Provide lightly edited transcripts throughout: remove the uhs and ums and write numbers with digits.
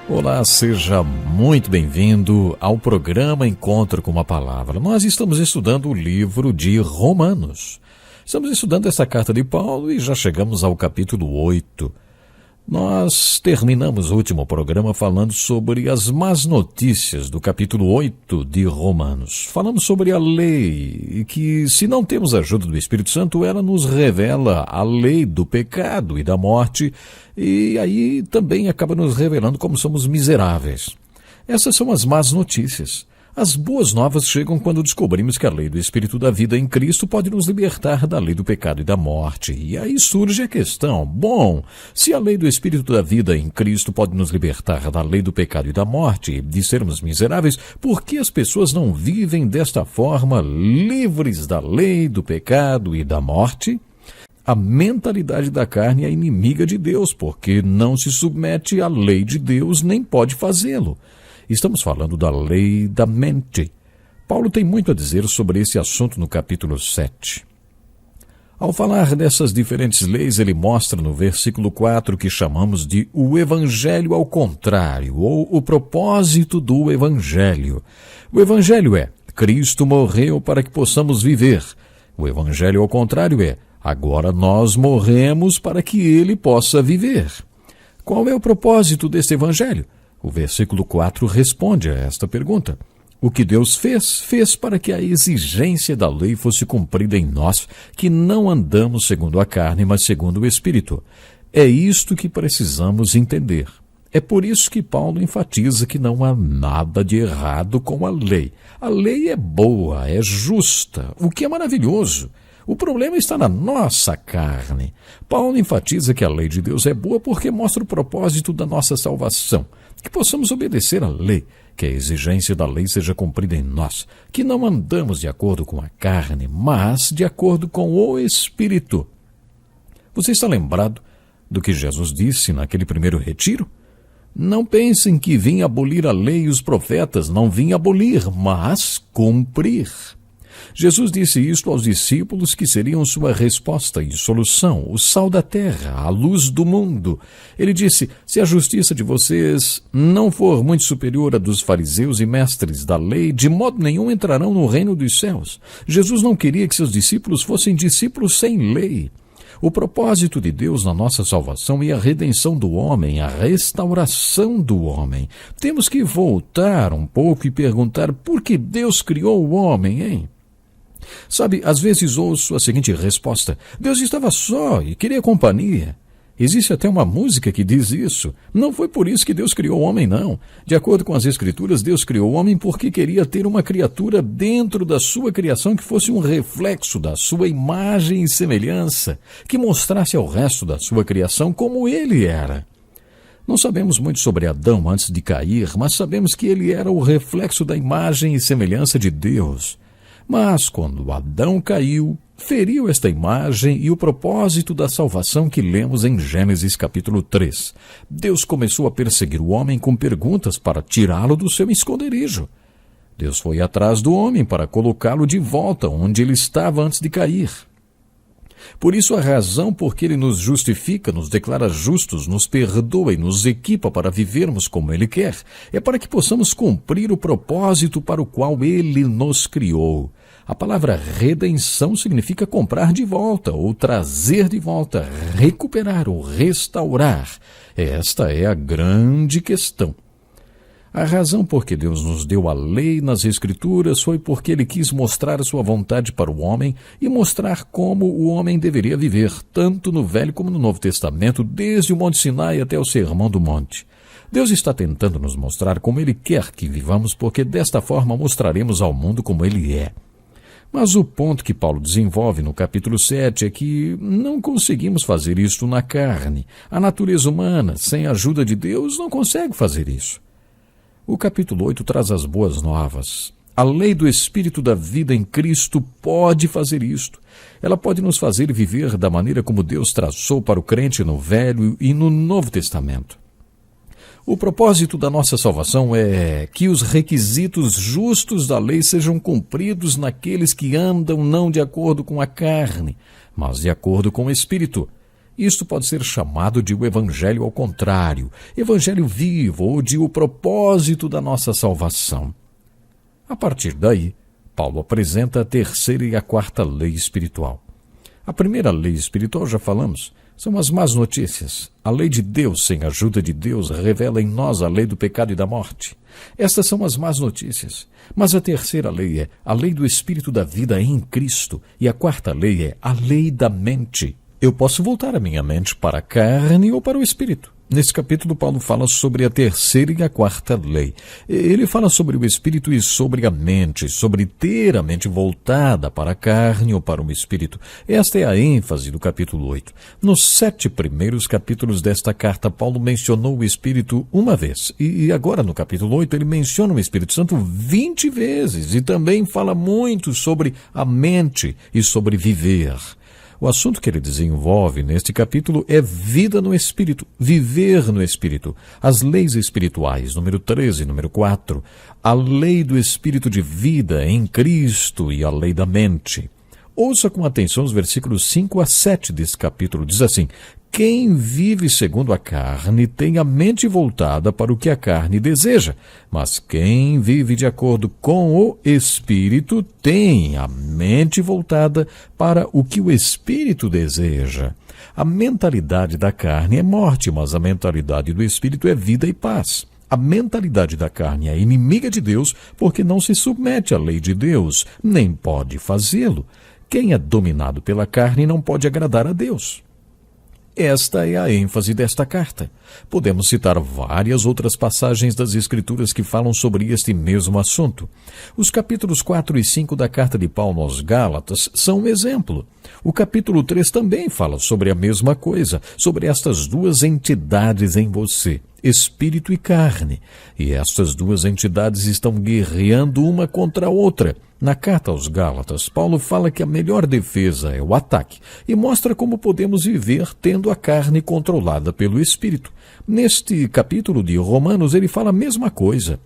Olá, seja muito bem-vindo ao programa Encontro com uma Palavra. Nós estamos estudando o livro de Romanos. Estamos estudando essa carta de Paulo e já chegamos ao capítulo 8. Nós terminamos o último programa falando sobre as más notícias do capítulo 8 de Romanos. Falamos sobre a lei e que, se não temos a ajuda do Espírito Santo, ela nos revela a lei do pecado e da morte e aí também acaba nos revelando como somos miseráveis. Essas são as más notícias. As boas novas chegam quando descobrimos que a lei do Espírito da vida em Cristo pode nos libertar da lei do pecado e da morte. E aí surge a questão, se a lei do Espírito da vida em Cristo pode nos libertar da lei do pecado e da morte, de sermos miseráveis, por que as pessoas não vivem desta forma, livres da lei do pecado e da morte? A mentalidade da carne é inimiga de Deus, porque não se submete à lei de Deus nem pode fazê-lo. Estamos falando da lei da mente. Paulo tem muito a dizer sobre esse assunto no capítulo 7. Ao falar dessas diferentes leis, ele mostra no versículo 4 que chamamos de o Evangelho ao contrário, ou o propósito do Evangelho. O Evangelho é: Cristo morreu para que possamos viver. O Evangelho ao contrário é: agora nós morremos para que ele possa viver. Qual é o propósito desse Evangelho? O versículo 4 responde a esta pergunta. O que Deus fez para que a exigência da lei fosse cumprida em nós, que não andamos segundo a carne, mas segundo o Espírito. É isto que precisamos entender. É por isso que Paulo enfatiza que não há nada de errado com a lei. A lei é boa, é justa, o que é maravilhoso. O problema está na nossa carne. Paulo enfatiza que a lei de Deus é boa porque mostra o propósito da nossa salvação. Que possamos obedecer à lei, que a exigência da lei seja cumprida em nós, que não andamos de acordo com a carne, mas de acordo com o Espírito. Você está lembrado do que Jesus disse naquele primeiro retiro? Não pensem que vim abolir a lei e os profetas, não vim abolir, mas cumprir. Jesus disse isto aos discípulos que seriam sua resposta e solução, o sal da terra, a luz do mundo. Ele disse: se a justiça de vocês não for muito superior à dos fariseus e mestres da lei, de modo nenhum entrarão no reino dos céus. Jesus não queria que seus discípulos fossem discípulos sem lei. O propósito de Deus na nossa salvação é a redenção do homem, a restauração do homem. Temos que voltar um pouco e perguntar por que Deus criou o homem, hein? Sabe, às vezes ouço a seguinte resposta: Deus estava só e queria companhia. Existe até uma música que diz isso. Não foi por isso que Deus criou o homem, não. De acordo com as Escrituras, Deus criou o homem porque queria ter uma criatura dentro da sua criação que fosse um reflexo da sua imagem e semelhança, que mostrasse ao resto da sua criação como ele era. Não sabemos muito sobre Adão antes de cair, mas sabemos que ele era o reflexo da imagem e semelhança de Deus. Mas quando Adão caiu, feriu esta imagem e o propósito da salvação que lemos em Gênesis capítulo 3. Deus começou a perseguir o homem com perguntas para tirá-lo do seu esconderijo. Deus foi atrás do homem para colocá-lo de volta onde ele estava antes de cair. Por isso, a razão por que ele nos justifica, nos declara justos, nos perdoa e nos equipa para vivermos como ele quer, é para que possamos cumprir o propósito para o qual ele nos criou. A palavra redenção significa comprar de volta, ou trazer de volta, recuperar ou restaurar. Esta é a grande questão. A razão por que Deus nos deu a lei nas Escrituras foi porque Ele quis mostrar a sua vontade para o homem e mostrar como o homem deveria viver, tanto no Velho como no Novo Testamento, desde o Monte Sinai até o Sermão do Monte. Deus está tentando nos mostrar como Ele quer que vivamos, porque desta forma mostraremos ao mundo como Ele é. Mas o ponto que Paulo desenvolve no capítulo 7 é que não conseguimos fazer isto na carne. A natureza humana, sem a ajuda de Deus, não consegue fazer isso. O capítulo 8 traz as boas novas. A lei do Espírito da vida em Cristo pode fazer isto. Ela pode nos fazer viver da maneira como Deus traçou para o crente no Velho e no Novo Testamento. O propósito da nossa salvação é que os requisitos justos da lei sejam cumpridos naqueles que andam não de acordo com a carne, mas de acordo com o Espírito. Isto pode ser chamado de o evangelho ao contrário, evangelho vivo ou de o propósito da nossa salvação. A partir daí, Paulo apresenta a terceira e a quarta lei espiritual. A primeira lei espiritual, já falamos, são as más notícias. A lei de Deus, sem a ajuda de Deus, revela em nós a lei do pecado e da morte. Estas são as más notícias. Mas a terceira lei é a lei do Espírito da vida em Cristo. E a quarta lei é a lei da mente. Eu posso voltar a minha mente para a carne ou para o Espírito. Nesse capítulo, Paulo fala sobre a terceira e a quarta lei. Ele fala sobre o Espírito e sobre a mente, sobre ter a mente voltada para a carne ou para o Espírito. Esta é a ênfase do capítulo 8. Nos 7 primeiros capítulos desta carta, Paulo mencionou o Espírito uma vez. E agora, no capítulo 8, ele menciona o Espírito Santo 20 vezes. E também fala muito sobre a mente e sobre viver. O assunto que ele desenvolve neste capítulo é vida no Espírito, viver no Espírito. As leis espirituais, número 13 e número 4. A lei do Espírito de vida em Cristo e a lei da mente. Ouça com atenção os versículos 5 a 7 desse capítulo. Diz assim: quem vive segundo a carne tem a mente voltada para o que a carne deseja, mas quem vive de acordo com o Espírito tem a mente voltada para o que o Espírito deseja. A mentalidade da carne é morte, mas a mentalidade do Espírito é vida e paz. A mentalidade da carne é inimiga de Deus porque não se submete à lei de Deus, nem pode fazê-lo. Quem é dominado pela carne não pode agradar a Deus. Esta é a ênfase desta carta. Podemos citar várias outras passagens das Escrituras que falam sobre este mesmo assunto. Os capítulos 4 e 5 da carta de Paulo aos Gálatas são um exemplo. O capítulo 3 também fala sobre a mesma coisa, sobre estas duas entidades em você, espírito e carne. E estas duas entidades estão guerreando uma contra a outra. Na carta aos Gálatas, Paulo fala que a melhor defesa é o ataque e mostra como podemos viver tendo a carne controlada pelo Espírito. Neste capítulo de Romanos, ele fala a mesma coisa.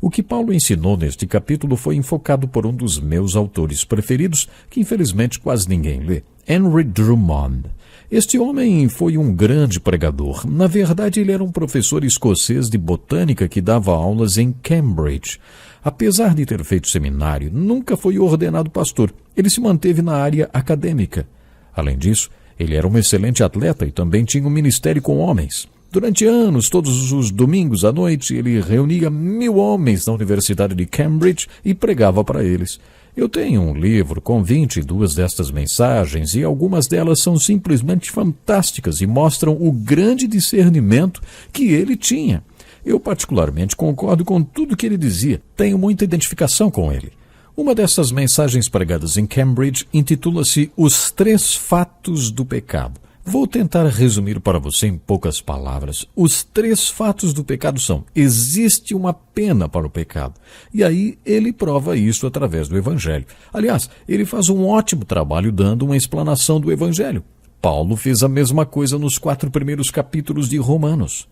O que Paulo ensinou neste capítulo foi enfocado por um dos meus autores preferidos, que infelizmente quase ninguém lê, Henry Drummond. Este homem foi um grande pregador. Na verdade, ele era um professor escocês de botânica que dava aulas em Cambridge. Apesar de ter feito seminário, nunca foi ordenado pastor. Ele se manteve na área acadêmica. Além disso, ele era um excelente atleta e também tinha um ministério com homens. Durante anos, todos os domingos à noite, ele reunia 1000 homens na Universidade de Cambridge e pregava para eles. Eu tenho um livro com 22 destas mensagens e algumas delas são simplesmente fantásticas e mostram o grande discernimento que ele tinha. Eu particularmente concordo com tudo que ele dizia, tenho muita identificação com ele. Uma dessas mensagens pregadas em Cambridge intitula-se Os 3 Fatos do Pecado. Vou tentar resumir para você em poucas palavras. Os 3 fatos do pecado são: existe uma pena para o pecado. E aí ele prova isso através do Evangelho. Aliás, ele faz um ótimo trabalho dando uma explanação do Evangelho. Paulo fez a mesma coisa nos 4 primeiros capítulos de Romanos.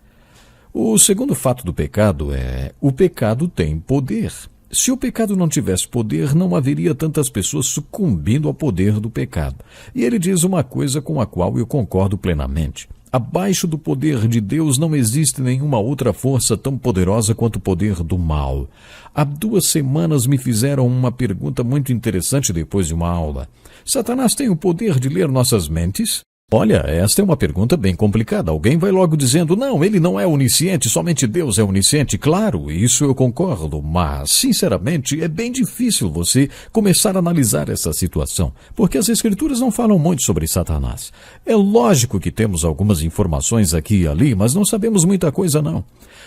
O segundo fato do pecado é: o pecado tem poder. Se o pecado não tivesse poder, não haveria tantas pessoas sucumbindo ao poder do pecado. E ele diz uma coisa com a qual eu concordo plenamente. Abaixo do poder de Deus não existe nenhuma outra força tão poderosa quanto o poder do mal. Há 2 semanas me fizeram uma pergunta muito interessante depois de uma aula. Satanás tem o poder de ler nossas mentes? Olha, esta é uma pergunta bem complicada. Alguém vai logo dizendo, não, ele não é onisciente, somente Deus é onisciente. Claro, isso eu concordo, mas, sinceramente, é bem difícil você começar a analisar essa situação, porque as Escrituras não falam muito sobre Satanás. É lógico que temos algumas informações aqui e ali, mas não sabemos muita coisa não.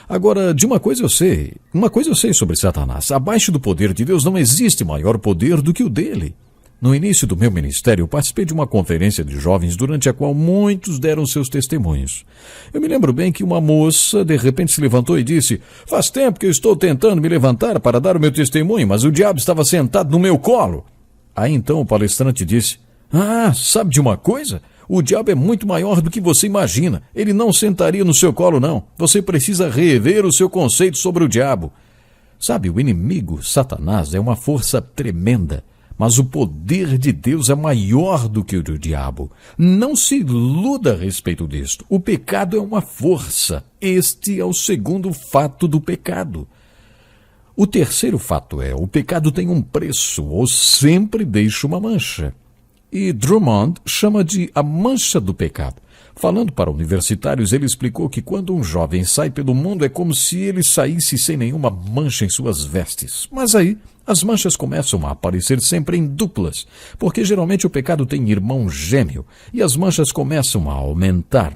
Agora, de uma coisa eu sei sobre Satanás. Abaixo do poder de Deus não existe maior poder do que o dele. No início do meu ministério, eu participei de uma conferência de jovens durante a qual muitos deram seus testemunhos. Eu me lembro bem que uma moça de repente se levantou e disse, faz tempo que eu estou tentando me levantar para dar o meu testemunho, mas o diabo estava sentado no meu colo. Aí então o palestrante disse, sabe de uma coisa? O diabo é muito maior do que você imagina. Ele não sentaria no seu colo, não. Você precisa rever o seu conceito sobre o diabo. Sabe, o inimigo, Satanás, é uma força tremenda. mas o poder de Deus é maior do que o do diabo. Não se iluda a respeito disto. O pecado é uma força. Este é o segundo fato do pecado. O terceiro fato é: o pecado tem um preço, ou sempre deixa uma mancha. E Drummond chama de a mancha do pecado. Falando para universitários, ele explicou que quando um jovem sai pelo mundo é como se ele saísse sem nenhuma mancha em suas vestes. Mas aí, as manchas começam a aparecer sempre em duplas, porque geralmente o pecado tem irmão gêmeo, e as manchas começam a aumentar.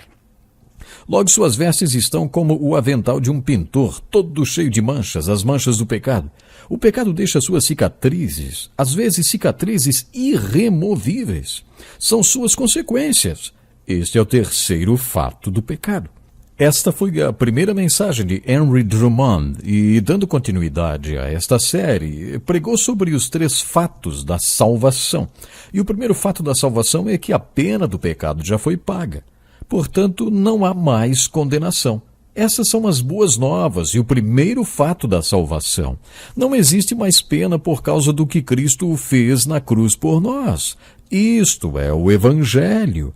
Logo, suas vestes estão como o avental de um pintor, todo cheio de manchas, as manchas do pecado. O pecado deixa suas cicatrizes, às vezes cicatrizes irremovíveis. São suas consequências. Este é o terceiro fato do pecado. Esta foi a primeira mensagem de Henry Drummond e, dando continuidade a esta série, pregou sobre os 3 fatos da salvação. E o primeiro fato da salvação é que a pena do pecado já foi paga. Portanto, não há mais condenação. Essas são as boas novas e o primeiro fato da salvação. Não existe mais pena por causa do que Cristo fez na cruz por nós. Isto é o Evangelho.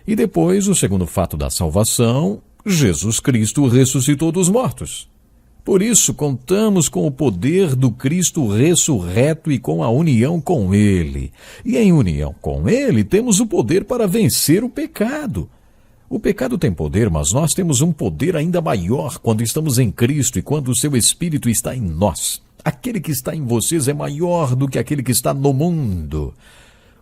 E depois, o segundo fato da salvação: Jesus Cristo ressuscitou dos mortos. Por isso, contamos com o poder do Cristo ressurreto e com a união com Ele. E em união com Ele, temos o poder para vencer o pecado. O pecado tem poder, mas nós temos um poder ainda maior quando estamos em Cristo e quando o seu Espírito está em nós. Aquele que está em vocês é maior do que aquele que está no mundo.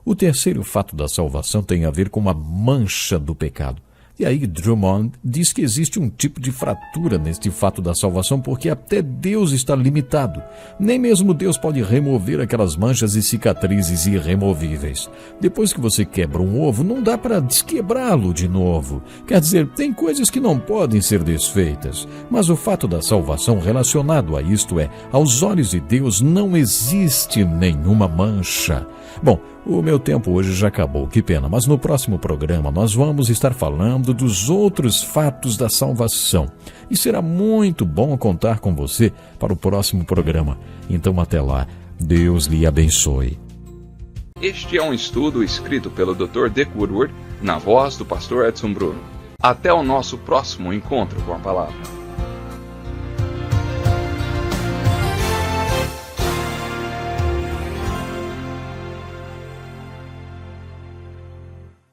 O terceiro fato da salvação tem a ver com a mancha do pecado. E aí Drummond diz que existe um tipo de fratura neste fato da salvação, porque até Deus está limitado. Nem mesmo Deus pode remover aquelas manchas e cicatrizes irremovíveis. Depois que você quebra um ovo, não dá para desquebrá-lo de novo. Quer dizer, tem coisas que não podem ser desfeitas. Mas o fato da salvação relacionado a isto é: aos olhos de Deus não existe nenhuma mancha. Bom, o meu tempo hoje já acabou, que pena, mas no próximo programa nós vamos estar falando dos outros fatos da salvação. E será muito bom contar com você para o próximo programa. Então até lá, Deus lhe abençoe. Este é um estudo escrito pelo Dr. Dick Woodward, na voz do pastor Edson Bruno. Até o nosso próximo encontro com a palavra.